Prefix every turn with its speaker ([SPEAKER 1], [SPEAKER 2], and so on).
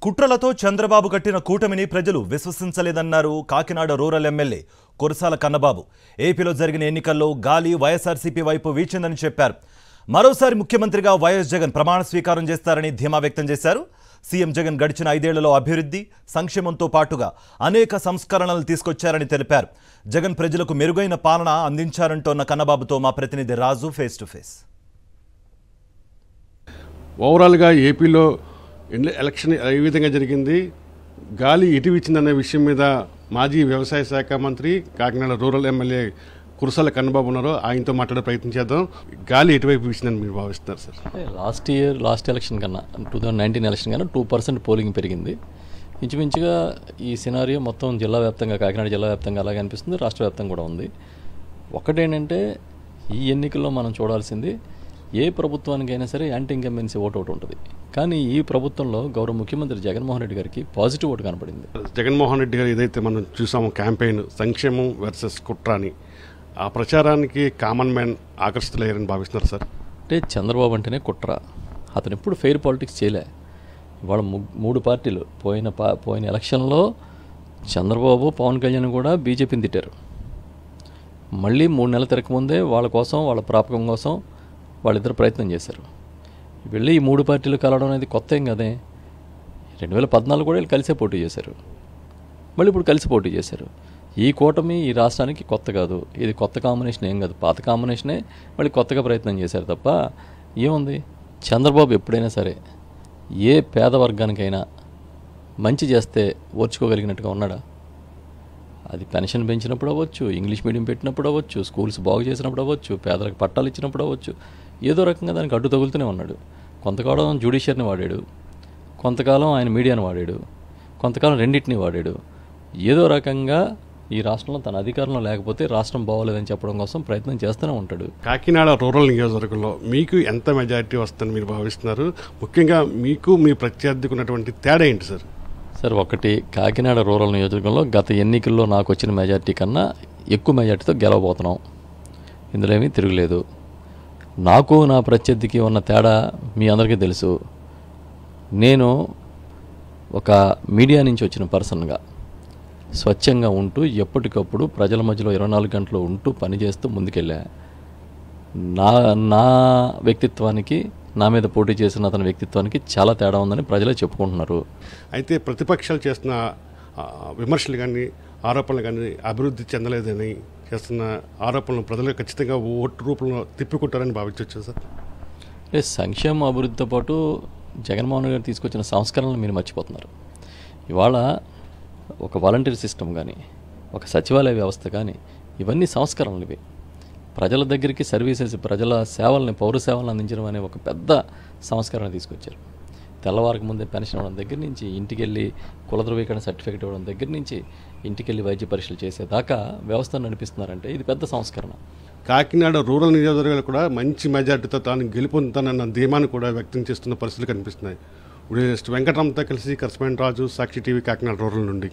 [SPEAKER 1] కుట్రలతో చంద్రబాబు కట్టిన కూటమిని ప్రజలు విశ్వసించలేదన్నారు కాకినాడ రూరల్ ఎమ్మెల్యే కురసాల కన్నబాబు. ఏపీలో జరిగిన ఎన్నికల్లో గాలి వైఎస్ఆర్సీపీ వైపు వీచిందని చెప్పారు. మరోసారి ముఖ్యమంత్రిగా వైఎస్ జగన్ ప్రమాణ స్వీకారం చేస్తారని ధీమా వ్యక్తం చేశారు. సీఎం జగన్ గడిచిన 5 ఏళ్లలో అభివృద్ధి, సంక్షేమంతో పాటుగా అనేక సంస్కరణలు తీసుకొచ్చారని తెలిపారు. జగన్ ప్రజలకు మెరుగైన పాలన అందించారంటోన్న కన్నబాబుతో మా ప్రతినిధి రాజు ఫేస్ టు ఫేస్.
[SPEAKER 2] ఓవరాల్గా ఏపీలో ఎలక్షన్ ఏ విధంగా జరిగింది, గాలి ఎటు ఇచ్చిందనే విషయం మీద మాజీ వ్యవసాయ శాఖ మంత్రి కాకినాడ రూరల్ ఎమ్మెల్యే కురసాల కన్నబాబు ఉన్నారు. ఆయనతో మాట్లాడే ప్రయత్నం చేద్దాం. గాలి ఎటువైపు ఇచ్చిందని మీరు భావిస్తున్నారు సార్?
[SPEAKER 3] లాస్ట్ ఎలక్షన్ కన్నా 2019 ఎలక్షన్ కన్నా 2% పోలింగ్ పెరిగింది. ఇంచుమించుగా ఈ సినారియో మొత్తం జిల్లా వ్యాప్తంగా, కాకినాడ జిల్లా వ్యాప్తంగా అలాగే అనిపిస్తుంది, రాష్ట్ర వ్యాప్తంగా కూడా ఉంది. ఒకటేంటంటే ఈ ఎన్నికల్లో మనం చూడాల్సింది, ఏ ప్రభుత్వానికైనా సరే యాంటీ ఇన్కంబెన్సీ ఓటు ఒకటి ఉంటుంది. కానీ ఈ ప్రభుత్వంలో గౌరవ ముఖ్యమంత్రి జగన్మోహన్ రెడ్డి గారికి పాజిటివ్ ఓటు కనపడింది.
[SPEAKER 2] జగన్మోహన్ రెడ్డి గారు ఏదైతే మనం చూసామో క్యాంపెయిన్ సంక్షేమం వర్సెస్ కుట్ర అని, ఆ ప్రచారానికి కామన్ మ్యాన్ ఆకర్షితులయ్యారని భావిస్తున్నారు సార్?
[SPEAKER 3] అంటే చంద్రబాబు అంటేనే కుట్ర. అతను ఎప్పుడు ఫెయిర్ పాలిటిక్స్ చేయలే. ఇవాళ 3 పార్టీలు పోయిన ఎలక్షన్లో చంద్రబాబు, పవన్ కళ్యాణ్ కూడా బీజేపీని తిట్టారు. మళ్ళీ 3 నెలల తిరగకముందే వాళ్ళ కోసం, వాళ్ళ ప్రాపకం కోసం వాళ్ళిద్దరు ప్రయత్నం చేశారు. వెళ్ళి ఈ 3 పార్టీలు కలవడం అనేది కొత్త ఏం కదే. 2014 కూడా వీళ్ళు కలిసే పోటీ చేశారు. మళ్ళీ ఇప్పుడు కలిసి పోటీ చేశారు. ఈ కూటమి ఈ రాష్ట్రానికి కొత్త కాదు. ఇది కొత్త కాంబినేషన్ ఏం కాదు, పాత కాంబినేషనే మళ్ళీ కొత్తగా ప్రయత్నం చేశారు తప్ప ఏముంది. చంద్రబాబు ఎప్పుడైనా సరే ఏ పేద వర్గానికైనా మంచి చేస్తే ఓర్చుకోగలిగినట్టుగా ఉన్నాడా? అది పెన్షన్ పెంచినప్పుడు అవ్వచ్చు, ఇంగ్లీష్ మీడియం పెట్టినప్పుడు అవ్వచ్చు, స్కూల్స్ బాగు చేసినప్పుడు అవ్వచ్చు, పేదలకు పట్టాలు ఇచ్చినప్పుడు అవ్వచ్చు, ఏదో రకంగా దానికి అడ్డు తగులుతూనే ఉన్నాడు. కొంతకాలం జ్యుడిషియర్ని వాడాడు, కొంతకాలం ఆయన మీడియాని వాడాడు, కొంతకాలం రెండింటిని వాడాడు. ఏదో రకంగా ఈ రాష్ట్రంలో తన అధికారంలో లేకపోతే రాష్ట్రం బాగోలేదని చెప్పడం కోసం ప్రయత్నం చేస్తూనే ఉంటాడు.
[SPEAKER 2] కాకినాడ రూరల్ నియోజకవర్గంలో మీకు ఎంత మెజారిటీ వస్తుందని మీరు భావిస్తున్నారు? ముఖ్యంగా మీకు మీ ప్రత్యర్థికి ఉన్నటువంటి తేడా ఏంటి సార్?
[SPEAKER 3] సార్, ఒకటి, కాకినాడ రూరల్ నియోజకవర్గంలో గత ఎన్నికల్లో నాకు వచ్చిన మెజార్టీ కన్నా ఎక్కువ మెజార్టీతో గెలవబోతున్నాం. ఇందులో ఏమీ తిరుగులేదు. నాకు నా ప్రత్యర్థికి ఉన్న తేడా మీ అందరికీ తెలుసు. నేను ఒక మీడియా నుంచి వచ్చిన పర్సన్గా స్వచ్ఛంగా ఉంటూ ఎప్పటికప్పుడు ప్రజల మధ్యలో 24 గంటలు ఉంటూ పనిచేస్తూ ముందుకెళ్ళా. నా వ్యక్తిత్వానికి, నా మీద పోటీ చేసిన అతని వ్యక్తిత్వానికి చాలా తేడా ఉందని ప్రజలే చెప్పుకుంటున్నారు.
[SPEAKER 2] అయితే ప్రతిపక్షాలు చేస్తున్న విమర్శలు కానీ, ఆరోపణలు కానీ అభివృద్ధి చెందలేదని చేస్తున్న ఆరోపణలు ప్రజలు ఖచ్చితంగా ఓటు రూపంలో తిప్పికొట్టారని భావించవచ్చు సార్?
[SPEAKER 3] అంటే సంక్షేమ అభివృద్ధితో పాటు జగన్మోహన్ గారు తీసుకొచ్చిన సంస్కరణలు మీరు మర్చిపోతున్నారు. ఇవాళ ఒక వాలంటీర్ సిస్టమ్ కానీ, ఒక సచివాలయ వ్యవస్థ కానీ, ఇవన్నీ సంస్కరణలు. ఇవి ప్రజల దగ్గరికి సర్వీసెస్, ప్రజల సేవల్ని, పౌర సేవలను అందించడం అనే ఒక పెద్ద సంస్కరణ తీసుకొచ్చారు. తెల్లవారికి ముందే పెన్షన్ ఇవ్వడం దగ్గర నుంచి, ఇంటికి వెళ్ళి కుల ధృవీకరణ సర్టిఫికేట్ ఇవ్వడం దగ్గర నుంచి, ఇంటికి వెళ్ళి వైద్య పరీక్షలు చేసేదాకా వ్యవస్థను నడిపిస్తున్నారంటే ఇది పెద్ద సంస్కరణ.
[SPEAKER 2] కాకినాడ రూరల్ నియోజకవర్గాలు కూడా మంచి మెజార్టీతో తాను గెలుపొందుతానన్న ధీమాను కూడా వ్యక్తం చేస్తున్న పరిస్థితులు కనిపిస్తున్నాయి. వెంకటరామ్తో కలిసి కరస్పాండెంట్ రాజు, సాక్షి టీవీ, కాకినాడ రూరల్ నుండి.